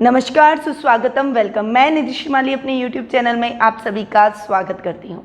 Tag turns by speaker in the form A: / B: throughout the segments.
A: नमस्कार, सुस्वागतम, वेलकम। मैं निधि शिमाली अपने YouTube चैनल में आप सभी का स्वागत करती हूँ।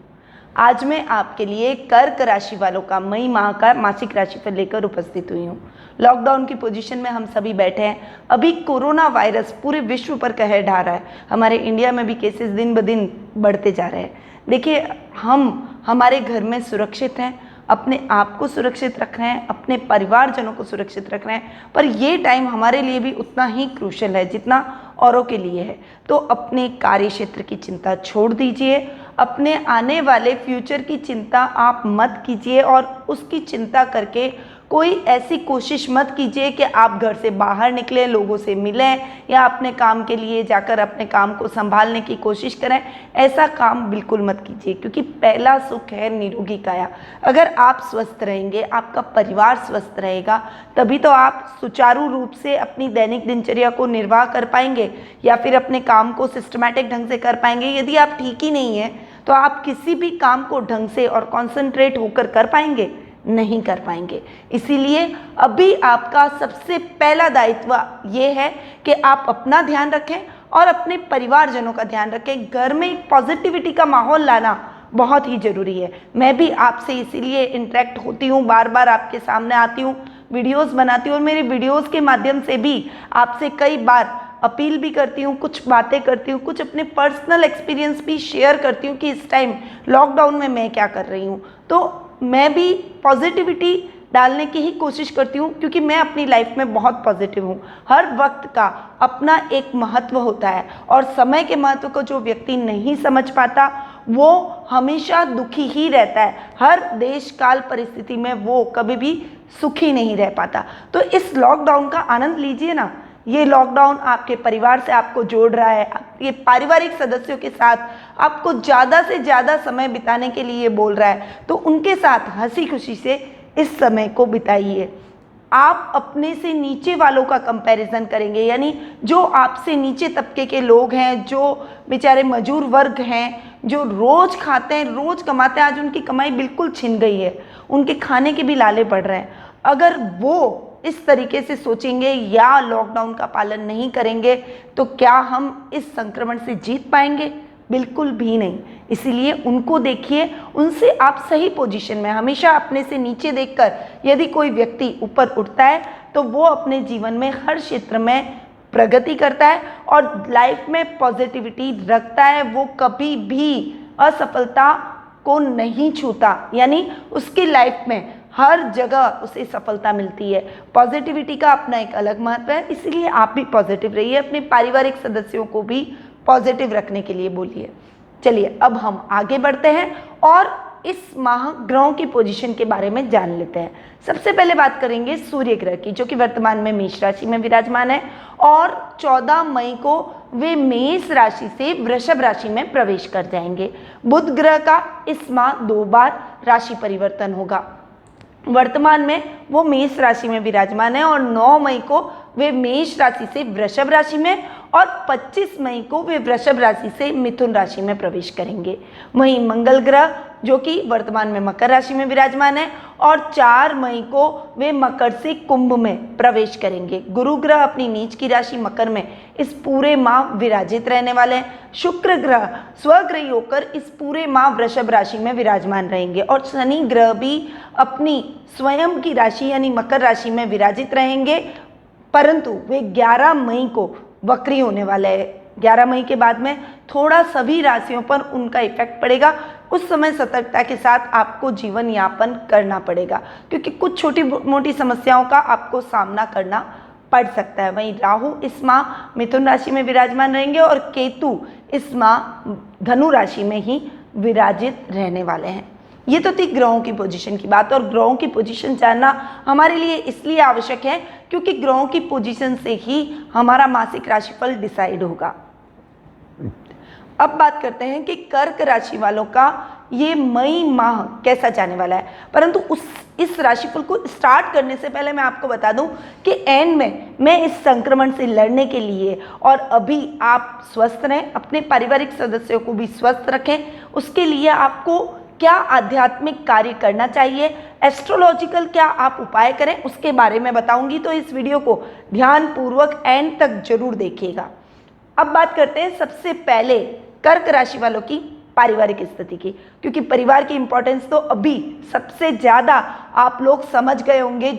A: आज मैं आपके लिए कर्क राशि वालों का मई माह का मासिक राशिफल लेकर उपस्थित हुई हूँ। लॉकडाउन की पोजीशन में हम सभी बैठे हैं। अभी कोरोना वायरस पूरे विश्व पर कहर ढा रहा है। हमारे इंडिया में भी केसेस दिन ब दिन बढ़ते जा रहे हैं। देखिए, हम हमारे घर में सुरक्षित हैं, अपने आप को सुरक्षित रख रहे हैं, अपने परिवारजनों को सुरक्षित रख रहे हैं, पर ये टाइम हमारे लिए भी उतना ही क्रूशल है जितना औरों के लिए है। तो अपने कार्य क्षेत्र की चिंता छोड़ दीजिए, अपने आने वाले फ्यूचर की चिंता आप मत कीजिए और उसकी चिंता करके कोई ऐसी कोशिश मत कीजिए कि आप घर से बाहर निकलें, लोगों से मिलें या अपने काम के लिए जाकर अपने काम को संभालने की कोशिश करें। ऐसा काम बिल्कुल मत कीजिए, क्योंकि पहला सुख है निरोगी काया। अगर आप स्वस्थ रहेंगे, आपका परिवार स्वस्थ रहेगा, तभी तो आप सुचारू रूप से अपनी दैनिक दिनचर्या को निर्वाह कर पाएंगे या फिर अपने काम को सिस्टमैटिक ढंग से कर पाएंगे। यदि आप ठीक ही नहीं हैं तो आप किसी भी काम को ढंग से और कॉन्सेंट्रेट होकर कर पाएंगे? नहीं कर पाएंगे। इसीलिए अभी आपका सबसे पहला दायित्व ये है कि आप अपना ध्यान रखें और अपने परिवारजनों का ध्यान रखें। घर में एक पॉजिटिविटी का माहौल लाना बहुत ही ज़रूरी है। मैं भी आपसे इसीलिए इंटरेक्ट होती हूँ, बार बार आपके सामने आती हूँ, वीडियोस बनाती हूँ और मेरे वीडियोस के माध्यम से भी आपसे कई बार अपील भी करती हूँ, कुछ बातें करती हूँ, कुछ अपने पर्सनल एक्सपीरियंस भी शेयर करती हूँ कि इस टाइम लॉकडाउन में मैं क्या कर रही हूँ। तो मैं भी पॉजिटिविटी डालने की ही कोशिश करती हूँ, क्योंकि मैं अपनी लाइफ में बहुत पॉजिटिव हूँ। हर वक्त का अपना एक महत्व होता है और समय के महत्व को जो व्यक्ति नहीं समझ पाता वो हमेशा दुखी ही रहता है। हर देश काल परिस्थिति में वो कभी भी सुखी नहीं रह पाता। तो इस लॉकडाउन का आनंद लीजिए ना। ये लॉकडाउन आपके परिवार से आपको जोड़ रहा है, आपके पारिवारिक सदस्यों के साथ आपको ज़्यादा से ज़्यादा समय बिताने के लिए बोल रहा है। तो उनके साथ हंसी खुशी से इस समय को बिताइए। आप अपने से नीचे वालों का कंपैरिजन करेंगे, यानी जो आपसे नीचे तबके के लोग हैं, जो बेचारे मजदूर वर्ग हैं, जो रोज़ खाते हैं, रोज़ कमाते हैं, आज उनकी कमाई बिल्कुल छिन गई है, उनके खाने के भी लाले पड़ रहे हैं। अगर वो इस तरीके से सोचेंगे या लॉकडाउन का पालन नहीं करेंगे तो क्या हम इस संक्रमण से जीत पाएंगे? बिल्कुल भी नहीं। इसीलिए उनको देखिए, उनसे आप सही पोजीशन में, हमेशा अपने से नीचे देखकर यदि कोई व्यक्ति ऊपर उठता है तो वो अपने जीवन में हर क्षेत्र में प्रगति करता है और लाइफ में पॉजिटिविटी रखता है। वो कभी भी असफलता को नहीं छूता, यानी उसकी लाइफ में हर जगह उसे सफलता मिलती है। पॉजिटिविटी का अपना एक अलग महत्व है, इसलिए आप भी पॉजिटिव रहिए। अपने पारिवारिक सदस्यों को भी पॉजिटिव रखने के लिए बोलिए। चलिए, अब हम आगे बढ़ते हैं और इस माह ग्रहों की पोजीशन के बारे में जान लेते हैं। सबसे पहले बात करेंगे सूर्य ग्रह की, जो कि वर्तमान में मेष राशि में विराजमान है और 14 मई को वे मेष राशि से वृषभ राशि में प्रवेश कर जाएंगे। बुध ग्रह का इस माह 2 बार राशि परिवर्तन होगा। वर्तमान में वो मेष राशि में विराजमान है और 9 मई को वे मेष राशि से वृषभ राशि में और 25 मई को वे वृषभ राशि से मिथुन राशि में प्रवेश करेंगे। वहीं मंगल ग्रह, जो कि वर्तमान में मकर राशि में विराजमान है और 4 मई को वे मकर से कुंभ में प्रवेश करेंगे। गुरु ग्रह अपनी नीच की राशि मकर में इस पूरे माह विराजित रहने वाले हैं। शुक्र ग्रह स्वग्रही होकर इस पूरे माह वृषभ राशि में विराजमान रहेंगे और शनि ग्रह भी अपनी स्वयं की राशि यानी मकर राशि में विराजित रहेंगे, परंतु वे 11 मई को वक्री होने वाले हैं। 11 मई के बाद में थोड़ा सभी राशियों पर उनका इफेक्ट पड़ेगा। उस समय सतर्कता के साथ आपको जीवन यापन करना पड़ेगा, क्योंकि कुछ छोटी मोटी समस्याओं का आपको सामना करना पड़ सकता है। वहीं राहु इस माह मिथुन राशि में विराजमान रहेंगे और केतु इस माह धनु राशि में ही विराजित रहने वाले हैं। ये तो थी ग्रहों की पोजीशन की बात, और ग्रहों की पोजीशन जानना हमारे लिए इसलिए आवश्यक है क्योंकि ग्रहों की पोजीशन से ही हमारा मासिक राशिफल डिसाइड होगा। अब बात करते हैं कि कर्क राशि वालों का ये मई माह कैसा जाने वाला है। परंतु इस राशिफल को स्टार्ट करने से पहले मैं आपको बता दूं कि एंड में मैं इस संक्रमण से लड़ने के लिए, और अभी आप स्वस्थ रहें, अपने पारिवारिक सदस्यों को भी स्वस्थ रखें, उसके लिए आपको क्या आध्यात्मिक कार्य करना चाहिए, एस्ट्रोलॉजिकल क्या आप उपाय करें, उसके बारे में बताऊंगी। तो इस वीडियो को ध्यानपूर्वक एंड तक जरूर देखिएगा। अब बात करते हैं सबसे पहले कर्क राशि वालों की पारिवारिक स्थिति की, क्योंकि परिवार की इंपॉर्टेंस तो अभी सबसे ज़्यादा आप लोग समझ गए होंगे।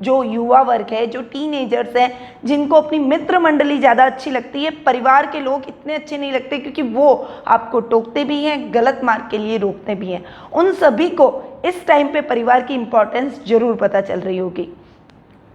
A: जो युवा वर्ग है, जो टीनेजर्स हैं, जिनको अपनी मित्र मंडली ज़्यादा अच्छी लगती है, परिवार के लोग इतने अच्छे नहीं लगते, क्योंकि वो आपको टोकते भी हैं, गलत मार्ग के लिए रोकते भी हैं। उन सभी को इस टाइम पे परिवार की इंपॉर्टेंस जरूर पता चल रही होगी।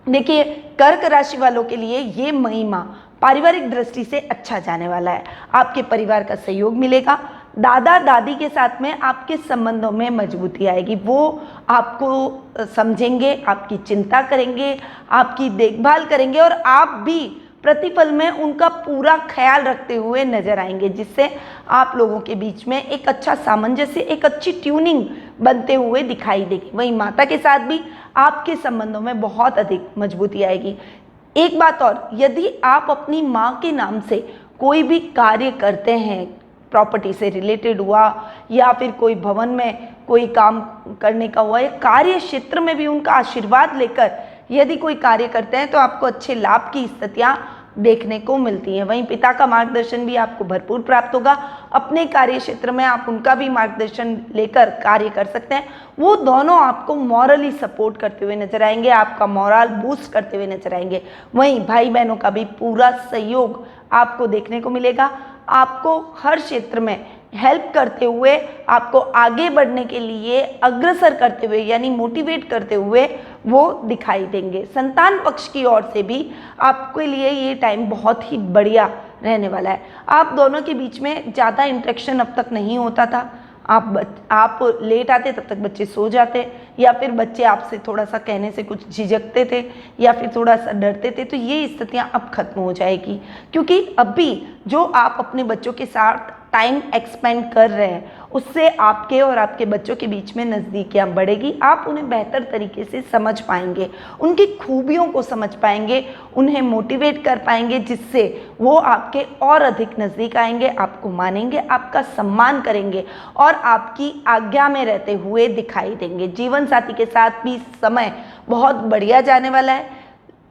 A: देखिए, कर्क राशि वालों के लिए ये महीना पारिवारिक दृष्टि से अच्छा जाने वाला है। आपके परिवार का सहयोग मिलेगा। दादा दादी के साथ में आपके संबंधों में मजबूती आएगी। वो आपको समझेंगे, आपकी चिंता करेंगे, आपकी देखभाल करेंगे और आप भी प्रतिफल में उनका पूरा ख्याल रखते हुए नजर आएंगे, जिससे आप लोगों के बीच में एक अच्छा सामंजस्य, एक अच्छी ट्यूनिंग बनते हुए दिखाई देगी। वहीं माता के साथ भी आपके संबंधों में बहुत अधिक मजबूती आएगी। एक बात और, यदि आप अपनी माँ के नाम से कोई भी कार्य करते हैं, प्रॉपर्टी से रिलेटेड हुआ या फिर कोई भवन में कोई काम करने का हुआ या कार्य क्षेत्र में भी उनका आशीर्वाद लेकर यदि कोई कार्य करते हैं, तो आपको अच्छे लाभ की स्थितियाँ देखने को मिलती हैं। वहीं पिता का मार्गदर्शन भी आपको भरपूर प्राप्त होगा। अपने कार्य क्षेत्र में आप उनका भी मार्गदर्शन लेकर कार्य कर सकते हैं। वो दोनों आपको मॉरली सपोर्ट करते हुए नजर आएंगे, आपका मोरल बूस्ट करते हुए नजर आएंगे। वहीं भाई बहनों का भी पूरा सहयोग आपको देखने को मिलेगा। आपको हर क्षेत्र में हेल्प करते हुए, आपको आगे बढ़ने के लिए अग्रसर करते हुए, यानी मोटिवेट करते हुए वो दिखाई देंगे। संतान पक्ष की ओर से भी आपके लिए ये टाइम बहुत ही बढ़िया रहने वाला है। आप दोनों के बीच में ज़्यादा इंटरेक्शन अब तक नहीं होता था। आप लेट आते तब तक बच्चे सो जाते, या फिर बच्चे आपसे थोड़ा सा कहने से कुछ झिझकते थे या फिर थोड़ा सा डरते थे। तो ये स्थितियाँ अब खत्म हो जाएगी, क्योंकि अभी जो आप अपने बच्चों के साथ टाइम एक्सपेंड कर रहे हैं, उससे आपके और आपके बच्चों के बीच में नज़दीकियाँ बढ़ेगी। आप उन्हें बेहतर तरीके से समझ पाएंगे, उनकी खूबियों को समझ पाएंगे, उन्हें मोटिवेट कर पाएंगे, जिससे वो आपके और अधिक नज़दीक आएंगे, आपको मानेंगे, आपका सम्मान करेंगे और आपकी आज्ञा में रहते हुए दिखाई देंगे। जीवन साथी के साथ भी समय बहुत बढ़िया जाने वाला है।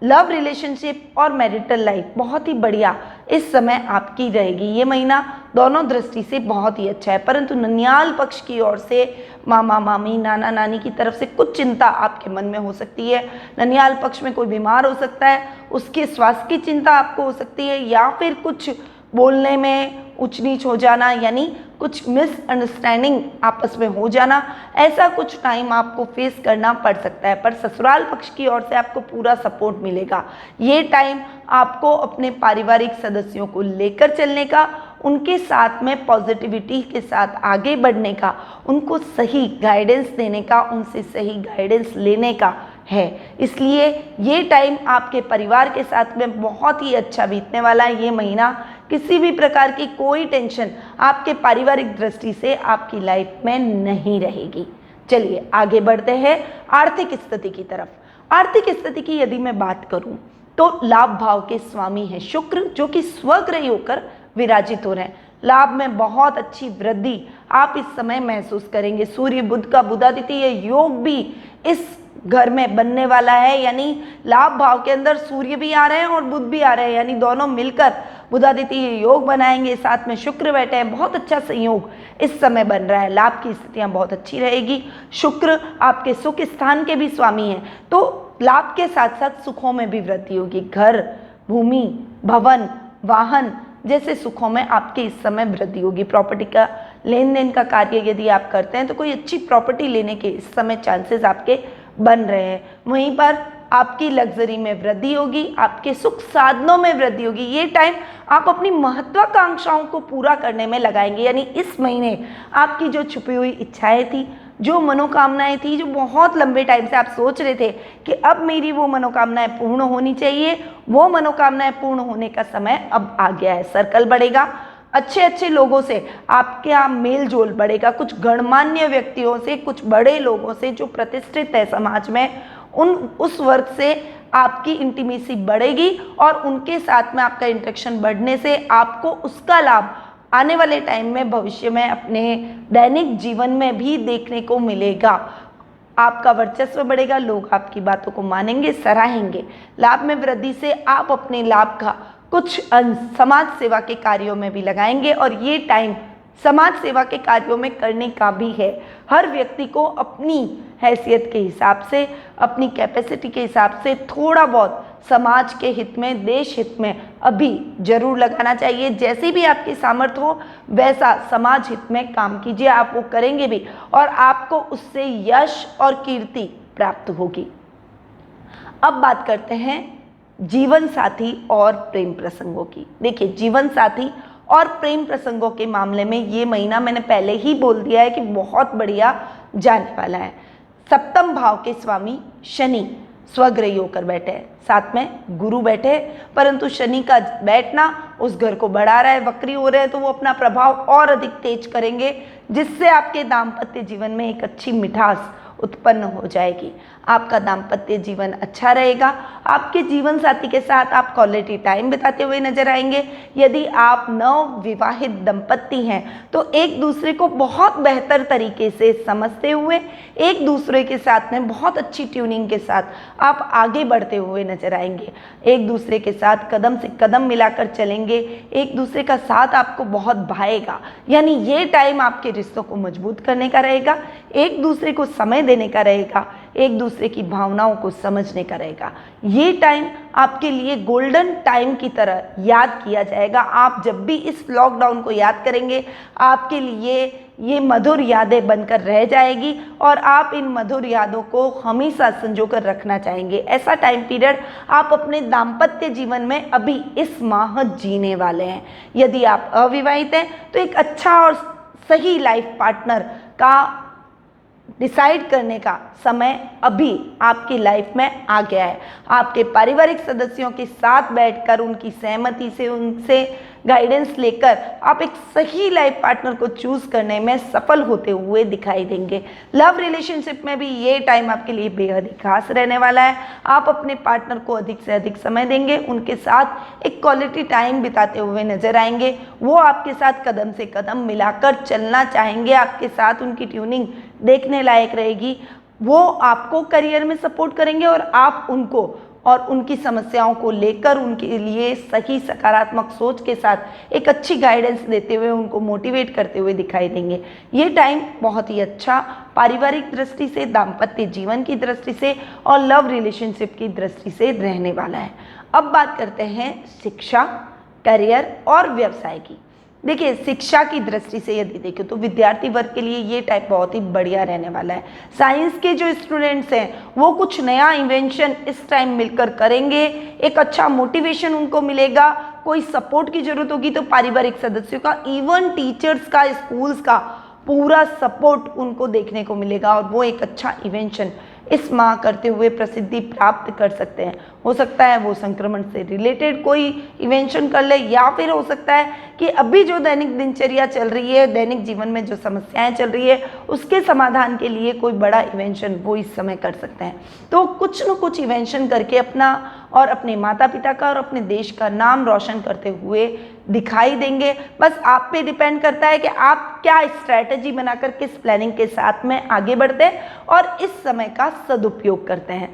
A: लव रिलेशनशिप और मैरिटल लाइफ बहुत ही बढ़िया इस समय आपकी रहेगी। ये महीना दोनों दृष्टि से बहुत ही अच्छा है, परंतु ननिहाल पक्ष की ओर से मामा मामी नाना नानी की तरफ से कुछ चिंता आपके मन में हो सकती है। ननिहाल पक्ष में कोई बीमार हो सकता है, उसके स्वास्थ्य की चिंता आपको हो सकती है, या फिर कुछ बोलने में ऊंच नीच हो जाना, यानी कुछ मिसअंडरस्टैंडिंग आपस में हो जाना, ऐसा कुछ टाइम आपको फेस करना पड़ सकता है। पर ससुराल पक्ष की ओर से आपको पूरा सपोर्ट मिलेगा। ये टाइम आपको अपने पारिवारिक सदस्यों को लेकर चलने का, उनके साथ में पॉजिटिविटी के साथ आगे बढ़ने का, उनको सही गाइडेंस देने का, उनसे सही गाइडेंस लेने का है। इसलिए ये टाइम आपके परिवार के साथ में बहुत ही अच्छा बीतने वाला है। ये महीना किसी भी प्रकार की कोई टेंशन आपके पारिवारिक दृष्टि से आपकी लाइफ में नहीं रहेगी। चलिए आगे बढ़ते हैं आर्थिक स्थिति की तरफ। आर्थिक स्थिति की यदि मैं बात करूं तो लाभ भाव के स्वामी है शुक्र, जो कि स्वग्रही होकर विराजित हो रहे हैं। लाभ में बहुत अच्छी वृद्धि आप इस समय महसूस करेंगे। सूर्य बुध का बुधादित्य योग भी इस घर में बनने वाला है, यानी लाभ भाव के अंदर सूर्य भी आ रहे हैं और बुध भी आ रहे हैं, यानी दोनों मिलकर बुधादित्य योग बनाएंगे। साथ में शुक्र बैठे हैं, बहुत अच्छा संयोग इस समय बन रहा है। लाभ की स्थितियां बहुत अच्छी रहेगी। शुक्र आपके सुख स्थान के भी स्वामी हैं, तो लाभ के साथ साथ सुखों में भी वृद्धि होगी। घर, भूमि, भवन, वाहन जैसे सुखों में आपके इस समय वृद्धि होगी। प्रॉपर्टी का लेन देन का कार्य यदि आप करते हैं तो कोई अच्छी प्रॉपर्टी लेने के इस समय चांसेस आपके बन रहे हैं। वहीं पर आपकी लग्जरी में वृद्धि होगी, आपके सुख साधनों में वृद्धि होगी। ये टाइम आप अपनी महत्वाकांक्षाओं को पूरा करने में लगाएंगे, यानी इस महीने आपकी जो छुपी हुई इच्छाएं थी, जो मनोकामनाएं थी, जो बहुत लंबे टाइम से आप सोच रहे थे कि अब मेरी वो मनोकामनाएं पूर्ण होनी चाहिए, वो मनोकामनाएं पूर्ण होने का समय अब आ गया है। सर्कल बढ़ेगा, अच्छे अच्छे लोगों से आपके यहाँ मेल जोल बढ़ेगा। कुछ गणमान्य व्यक्तियों से, कुछ बड़े लोगों से जो प्रतिष्ठित है समाज में, उस वर्ग से आपकी इंटीमेसी बढ़ेगी और उनके साथ में आपका इंटरेक्शन बढ़ने से आपको उसका लाभ आने वाले टाइम में भविष्य में अपने दैनिक जीवन में भी देखने को मिलेगा। आपका वर्चस्व बढ़ेगा, लोग आपकी बातों को मानेंगे, सराहेंगे। लाभ में वृद्धि से आप अपने लाभ का कुछ अंश समाज सेवा के कार्यों में भी लगाएंगे और ये टाइम समाज सेवा के कार्यों में करने का भी है। हर व्यक्ति को अपनी हैसियत के हिसाब से, अपनी कैपेसिटी के हिसाब से थोड़ा बहुत समाज के हित में, देश हित में अभी जरूर लगाना चाहिए। जैसी भी आपकी सामर्थ्य हो वैसा समाज हित में काम कीजिए, आप वो करेंगे भी और आपको उससे यश और कीर्ति प्राप्त होगी। अब बात करते हैं जीवन साथी और प्रेम प्रसंगों की। देखिए, जीवन साथी और प्रेम प्रसंगों के मामले में ये महीना मैंने पहले ही बोल दिया है कि बहुत बढ़िया जाने वाला है। सप्तम भाव के स्वामी शनि स्वग्रही होकर बैठे हैं, साथ में गुरु बैठे हैं, परंतु शनि का बैठना उस घर को बढ़ा रहा है, वक्री हो रहे हैं, तो वो अपना प्रभाव और अधिक तेज करेंगे, जिससे आपके दाम्पत्य जीवन में एक अच्छी मिठास उत्पन्न हो जाएगी। आपका दाम्पत्य जीवन अच्छा रहेगा। आपके जीवन साथी के साथ आप क्वालिटी टाइम बिताते हुए नजर आएंगे। यदि आप नव विवाहित दंपत्ति हैं तो एक दूसरे को बहुत बेहतर तरीके से समझते हुए, एक दूसरे के साथ में बहुत अच्छी ट्यूनिंग के साथ आप आगे बढ़ते हुए नजर आएंगे। एक दूसरे के साथ कदम से कदम मिलाकर चलेंगे, एक दूसरे का साथ आपको बहुत भाएगा। यानी ये टाइम आपके रिश्तों को मजबूत करने का रहेगा, एक दूसरे को समय देने का रहेगा, एक दूसरे की भावनाओं को समझने का रहेगा। ये टाइम आपके लिए गोल्डन टाइम की तरह याद किया जाएगा। आप जब भी इस लॉकडाउन को याद करेंगे, आपके लिए ये मधुर यादें बनकर रह जाएगी और आप इन मधुर यादों को हमेशा संजोकर रखना चाहेंगे। ऐसा टाइम पीरियड आप अपने दाम्पत्य जीवन में अभी इस माह जीने वाले हैं। यदि आप अविवाहित हैं तो एक अच्छा और सही लाइफ पार्टनर का डिसाइड करने का समय अभी आपकी लाइफ में आ गया है। आपके पारिवारिक सदस्यों के साथ बैठकर उनकी सहमति से, उनसे गाइडेंस लेकर आप एक सही लाइफ पार्टनर को चूज करने में सफल होते हुए दिखाई देंगे। लव रिलेशनशिप में भी ये टाइम आपके लिए बेहद ही खास रहने वाला है। आप अपने पार्टनर को अधिक से अधिक समय देंगे, उनके साथ एक क्वालिटी टाइम बिताते हुए नजर आएंगे। वो आपके साथ कदम से कदम मिलाकर चलना चाहेंगे, आपके साथ उनकी ट्यूनिंग देखने लायक रहेगी। वो आपको करियर में सपोर्ट करेंगे और आप उनको और उनकी समस्याओं को लेकर उनके लिए सही सकारात्मक सोच के साथ एक अच्छी गाइडेंस देते हुए उनको मोटिवेट करते हुए दिखाई देंगे। ये टाइम बहुत ही अच्छा पारिवारिक दृष्टि से, दाम्पत्य जीवन की दृष्टि से और लव रिलेशनशिप की दृष्टि से रहने वाला है। अब बात करते हैं शिक्षा, करियर और व्यवसाय की। देखिए, शिक्षा की दृष्टि से यदि देखें तो विद्यार्थी वर्ग के लिए ये टाइम बहुत ही बढ़िया रहने वाला है। साइंस के जो स्टूडेंट्स हैं वो कुछ नया इन्वेंशन इस टाइम मिलकर करेंगे, एक अच्छा मोटिवेशन उनको मिलेगा। कोई सपोर्ट की जरूरत होगी तो पारिवारिक सदस्यों का, इवन टीचर्स का, स्कूल्स का पूरा सपोर्ट उनको देखने को मिलेगा और वो एक अच्छा इन्वेंशन इस माह करते हुए प्रसिद्धि प्राप्त कर सकते हैं। हो सकता है वो संक्रमण से रिलेटेड कोई इन्वेंशन कर ले, या फिर हो सकता है कि अभी जो दैनिक दिनचर्या चल रही है, दैनिक जीवन में जो समस्याएं चल रही है, उसके समाधान के लिए कोई बड़ा इन्वेंशन वो इस समय कर सकते हैं। तो कुछ न कुछ इन्वेंशन करके अपना और अपने माता पिता का और अपने देश का नाम रोशन करते हुए दिखाई देंगे। बस आप पे डिपेंड करता है कि आप क्या स्ट्रैटेजी बनाकर किस प्लानिंग के साथ में आगे बढ़ते हैं और इस समय का सदुपयोग करते हैं।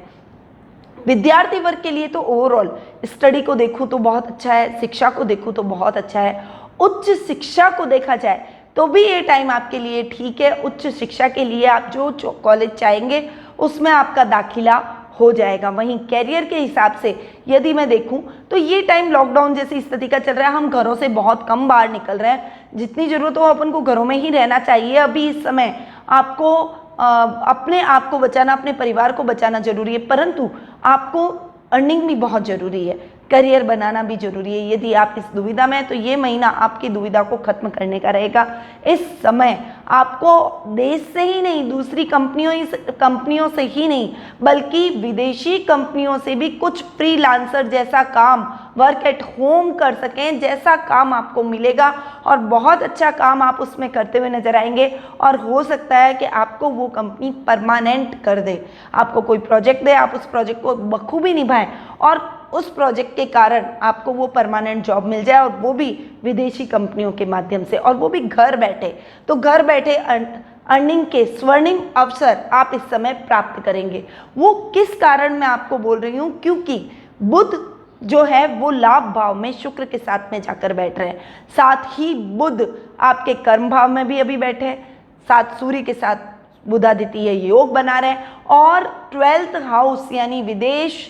A: विद्यार्थी वर्ग के लिए तो ओवरऑल स्टडी को देखूं तो बहुत अच्छा है, शिक्षा को देखूं तो बहुत अच्छा है। उच्च शिक्षा को देखा जाए तो भी ये टाइम आपके लिए ठीक है। उच्च शिक्षा के लिए आप जो कॉलेज चाहेंगे उसमें आपका दाखिला हो जाएगा। वहीं कैरियर के हिसाब से यदि मैं देखूं तो ये टाइम लॉकडाउन जैसी स्थिति का चल रहा है, हम घरों से बहुत कम बाहर निकल रहे हैं। जितनी जरूरत हो अपन को घरों में ही रहना चाहिए। अभी इस समय आपको अपने आप को बचाना, अपने परिवार को बचाना जरूरी है, परंतु आपको अर्निंग भी बहुत जरूरी है, करियर बनाना भी जरूरी है। यदि आप इस दुविधा में हैं तो ये महीना आपकी दुविधा को खत्म करने का रहेगा। इस समय आपको देश से ही नहीं, दूसरी कंपनियों से ही नहीं बल्कि विदेशी कंपनियों से भी कुछ फ्रीलांसर जैसा काम, वर्क एट होम कर सकें जैसा काम आपको मिलेगा और बहुत अच्छा काम आप उसमें करते हुए नजर आएंगे। और हो सकता है कि आपको वो कंपनी परमानेंट कर दे, आपको कोई प्रोजेक्ट दे, आप उस प्रोजेक्ट को बखूबी निभाएं और उस प्रोजेक्ट के कारण आपको वो परमानेंट जॉब मिल जाए, और वो भी विदेशी कंपनियों के माध्यम से, और वो भी घर बैठे। तो घर बैठे अर्निंग के स्वर्णिम अवसर आप इस समय प्राप्त करेंगे। वो किस कारण मैं आपको बोल रही हूँ, क्योंकि बुध जो है वो लाभ भाव में शुक्र के साथ में जाकर बैठ रहे हैं। साथ ही बुध आपके कर्म भाव में भी अभी बैठे हैं, साथ सूर्य के साथ बुधादित्य योग बना रहे हैं, और 12th हाउस यानी विदेश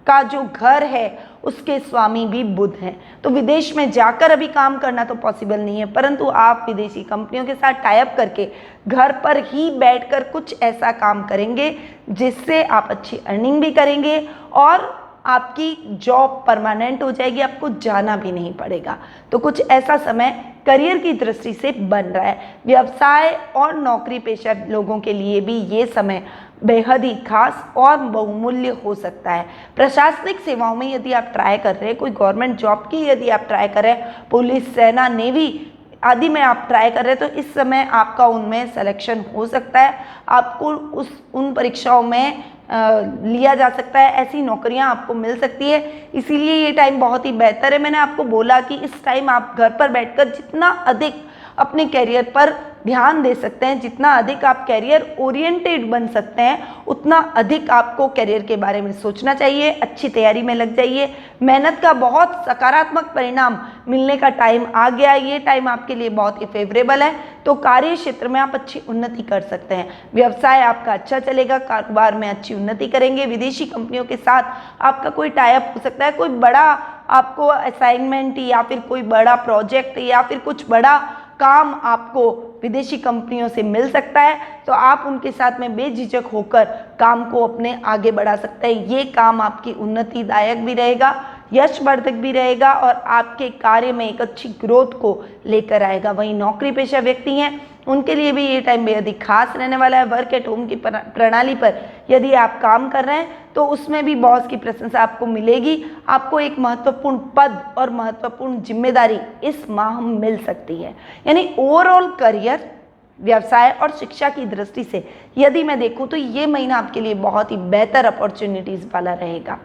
A: का जो घर है उसके स्वामी भी बुध हैं। तो विदेश में जाकर अभी काम करना तो पॉसिबल नहीं है, परंतु आप विदेशी कंपनियों के साथ टाई अप करके घर पर ही बैठकर कुछ ऐसा काम करेंगे जिससे आप अच्छी अर्निंग भी करेंगे और आपकी जॉब परमानेंट हो जाएगी, आपको जाना भी नहीं पड़ेगा। तो कुछ ऐसा समय करियर की दृष्टि से बन रहा है। व्यवसाय और नौकरी पेशा लोगों के लिए भी ये समय बेहद ही खास और बहुमूल्य हो सकता है। प्रशासनिक सेवाओं में यदि आप ट्राई कर रहे हैं, कोई गवर्नमेंट जॉब की यदि आप ट्राई कर रहे हैं, पुलिस, सेना, नेवी आदि में आप ट्राई कर रहे हैं, तो इस समय आपका उनमें सिलेक्शन हो सकता है, आपको उन परीक्षाओं में लिया जा सकता है, ऐसी नौकरियां आपको मिल सकती है। इसीलिए ये टाइम बहुत ही बेहतर है। मैंने आपको बोला कि इस टाइम आप घर पर बैठकर जितना अधिक अपने कैरियर पर ध्यान दे सकते हैं, जितना अधिक आप कैरियर ओरिएंटेड बन सकते हैं, उतना अधिक आपको कैरियर के बारे में सोचना चाहिए। अच्छी तैयारी में लग जाइए। मेहनत का बहुत सकारात्मक परिणाम मिलने का टाइम आ गया। ये टाइम आपके लिए बहुत ही फेवरेबल है, तो कार्य क्षेत्र में आप अच्छी उन्नति कर सकते हैं। व्यवसाय आपका अच्छा चलेगा, कारोबार में अच्छी उन्नति करेंगे। विदेशी कंपनियों के साथ आपका कोई टाई अप हो सकता है, कोई बड़ा आपको असाइनमेंट या फिर कोई बड़ा प्रोजेक्ट या फिर कुछ बड़ा काम आपको विदेशी कंपनियों से मिल सकता है, तो आप उनके साथ में बेझिझक होकर काम को अपने आगे बढ़ा सकते हैं। ये काम आपकी उन्नतिदायक भी रहेगा, यशवर्धक भी रहेगा और आपके कार्य में एक अच्छी ग्रोथ को लेकर आएगा। वहीं नौकरी पेशा व्यक्ति हैं, उनके लिए भी ये टाइम बेहद ही खास रहने वाला है। वर्क एट होम की प्रणाली पर यदि आप काम कर रहे हैं तो उसमें भी बॉस की प्रशंसा आपको मिलेगी। आपको एक महत्वपूर्ण पद और महत्वपूर्ण जिम्मेदारी इस माह मिल सकती है। यानी ओवरऑल करियर, व्यवसाय और शिक्षा की दृष्टि से यदि मैं देखूं तो ये महीना आपके लिए बहुत ही बेहतर अपॉर्चुनिटीज वाला रहेगा।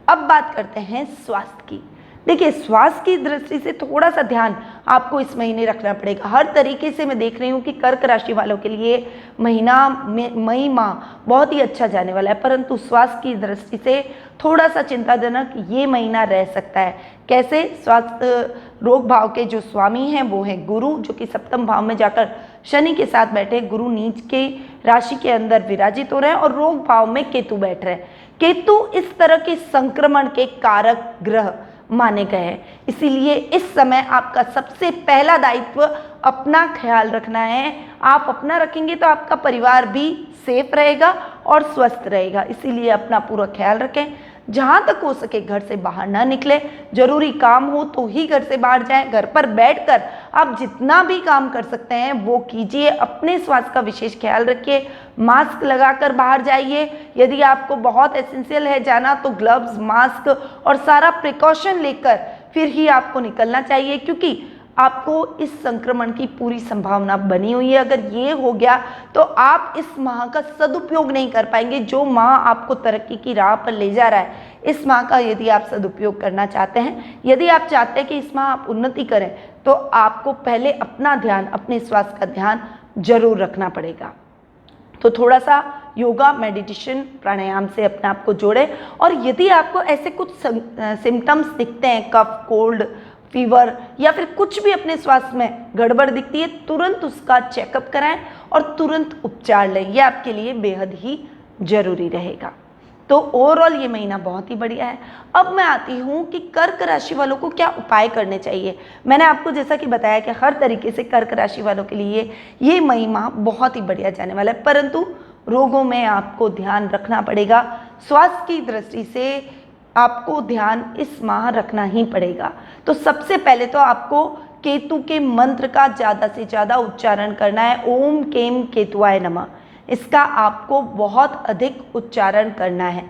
A: अब बात करते हैं स्वास्थ्य की। देखिए, स्वास्थ्य की दृष्टि से थोड़ा सा ध्यान आपको इस महीने रखना पड़ेगा। हर तरीके से मैं देख रही हूँ कि कर्क राशि वालों के लिए मई माह बहुत ही अच्छा जाने वाला है, परंतु स्वास्थ्य की दृष्टि से थोड़ा सा चिंताजनक ये महीना रह सकता है। कैसे? स्वास्थ्य रोग भाव के जो स्वामी हैं वो है गुरु, जो कि सप्तम भाव में जाकर शनि के साथ बैठे। गुरु नीच के राशि के अंदर विराजित हो रहे हैं और रोग भाव में केतु बैठ रहे हैं। केतु इस तरह के संक्रमण के कारक ग्रह माने गए हैं, इसीलिए इस समय आपका सबसे पहला दायित्व अपना ख्याल रखना है। आप अपना रखेंगे तो आपका परिवार भी सेफ रहेगा और स्वस्थ रहेगा, इसीलिए अपना पूरा ख्याल रखें। जहाँ तक हो सके घर से बाहर ना निकले, जरूरी काम हो तो ही घर से बाहर जाएं। घर पर बैठकर आप जितना भी काम कर सकते हैं वो कीजिए। अपने स्वास्थ्य का विशेष ख्याल रखिए, मास्क लगाकर बाहर जाइए। यदि आपको बहुत एसेंशियल है जाना तो ग्लव्स, मास्क और सारा प्रिकॉशन लेकर फिर ही आपको निकलना चाहिए, क्योंकि आपको इस संक्रमण की पूरी संभावना बनी हुई है। अगर ये हो गया तो आप इस माह का सदुपयोग नहीं कर पाएंगे। जो माह आपको तरक्की की राह पर ले जा रहा है, इस माह का यदि आप सदुपयोग करना चाहते हैं, यदि आप चाहते हैं कि इस माह आप उन्नति करें, तो आपको पहले अपना ध्यान, अपने स्वास्थ्य का ध्यान जरूर रखना पड़ेगा। तो थोड़ा सा योगा, मेडिटेशन, प्राणायाम से अपने आप को जोड़े। और यदि आपको ऐसे कुछ सिम्टम्स दिखते हैं, कफ, कोल्ड, फीवर या फिर कुछ भी अपने स्वास्थ्य में गड़बड़ दिखती है, तुरंत उसका चेकअप कराएं और तुरंत उपचार लें। यह आपके लिए बेहद ही जरूरी रहेगा। तो ओवरऑल ये महीना बहुत ही बढ़िया है। अब मैं आती हूँ कि कर्क राशि वालों को क्या उपाय करने चाहिए। मैंने आपको जैसा कि बताया कि हर तरीके से कर्क राशि वालों के लिए ये मई माह बहुत ही बढ़िया जाने वाला है, परंतु रोगों में आपको ध्यान रखना पड़ेगा। स्वास्थ्य की दृष्टि से आपको ध्यान इस माह रखना ही पड़ेगा। तो सबसे पहले तो आपको केतु के मंत्र का ज़्यादा से ज़्यादा उच्चारण करना है। ओम केम केतुआय नमः, इसका आपको बहुत अधिक उच्चारण करना है।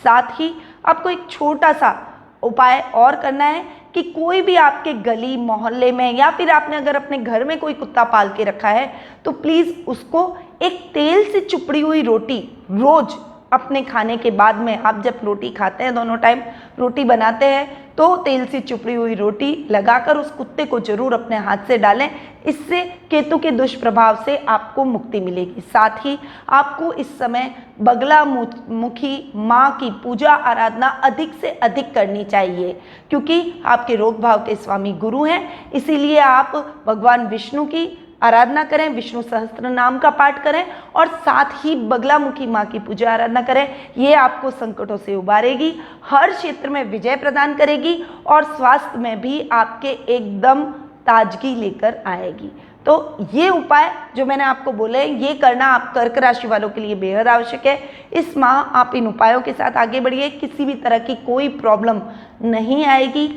A: साथ ही आपको एक छोटा सा उपाय और करना है कि कोई भी आपके गली मोहल्ले में या फिर आपने अगर अपने घर में कोई कुत्ता पाल के रखा है तो प्लीज़ उसको एक तेल से चुपड़ी हुई रोटी रोज अपने खाने के बाद में, आप जब रोटी खाते हैं, दोनों टाइम रोटी बनाते हैं, तो तेल से चुपड़ी हुई रोटी लगाकर उस कुत्ते को जरूर अपने हाथ से डालें। इससे केतु के दुष्प्रभाव से आपको मुक्ति मिलेगी। साथ ही आपको इस समय बगला मुखी माँ की पूजा आराधना अधिक से अधिक करनी चाहिए, क्योंकि आपके रोग भाव के स्वामी गुरु हैं। इसीलिए आप भगवान विष्णु की आराधना करें, विष्णु सहस्त्र नाम का पाठ करें और साथ ही बगलामुखी माँ की पूजा आराधना करें। ये आपको संकटों से उबारेगी, हर क्षेत्र में विजय प्रदान करेगी और स्वास्थ्य में भी आपके एकदम ताजगी लेकर आएगी। तो ये उपाय जो मैंने आपको बोले, ये करना आप कर्क राशि वालों के लिए बेहद आवश्यक है। इस माह आप इन उपायों के साथ आगे बढ़िए, किसी भी तरह की कोई प्रॉब्लम नहीं आएगी।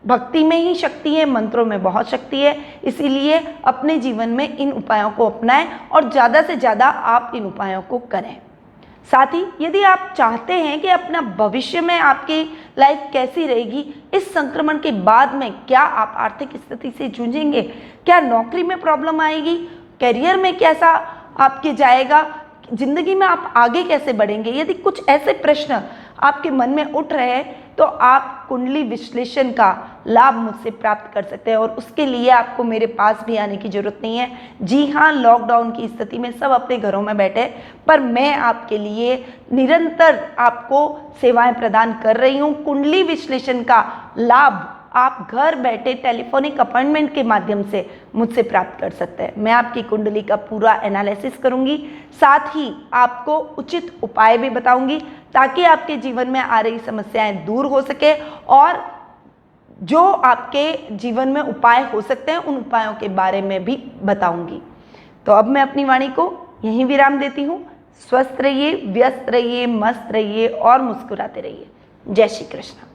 A: भक्ति में ही शक्ति है, मंत्रों में बहुत शक्ति है। इसीलिए अपने जीवन में इन उपायों को अपनाएं और ज़्यादा से ज़्यादा आप इन उपायों को करें। साथ ही यदि आप चाहते हैं कि अपना भविष्य में आपकी लाइफ कैसी रहेगी, इस संक्रमण के बाद में क्या आप आर्थिक स्थिति से जूझेंगे, क्या नौकरी में प्रॉब्लम आएगी, करियर में कैसा आपके जाएगा, जिंदगी में आप आगे कैसे बढ़ेंगे, यदि कुछ ऐसे प्रश्न आपके मन में उठ रहे हैं तो आप कुंडली विश्लेषण का लाभ मुझसे प्राप्त कर सकते हैं और उसके लिए आपको मेरे पास भी आने की जरूरत नहीं है। जी हाँ, लॉकडाउन की स्थिति में सब अपने घरों में बैठे, पर मैं आपके लिए निरंतर आपको सेवाएं प्रदान कर रही हूँ। कुंडली विश्लेषण का लाभ आप घर बैठे टेलीफोनिक अपॉइंटमेंट के माध्यम से मुझसे प्राप्त कर सकते हैं। मैं आपकी कुंडली का पूरा एनालिसिस करूंगी, साथ ही आपको उचित उपाय भी बताऊंगी ताकि आपके जीवन में आ रही समस्याएं दूर हो सके और जो आपके जीवन में उपाय हो सकते हैं उन उपायों के बारे में भी बताऊंगी। तो अब मैं अपनी वाणी को यहीं विराम देती हूँ। स्वस्थ रहिए, व्यस्त रहिए, मस्त रहिए और मुस्कुराते रहिए। जय श्री कृष्ण।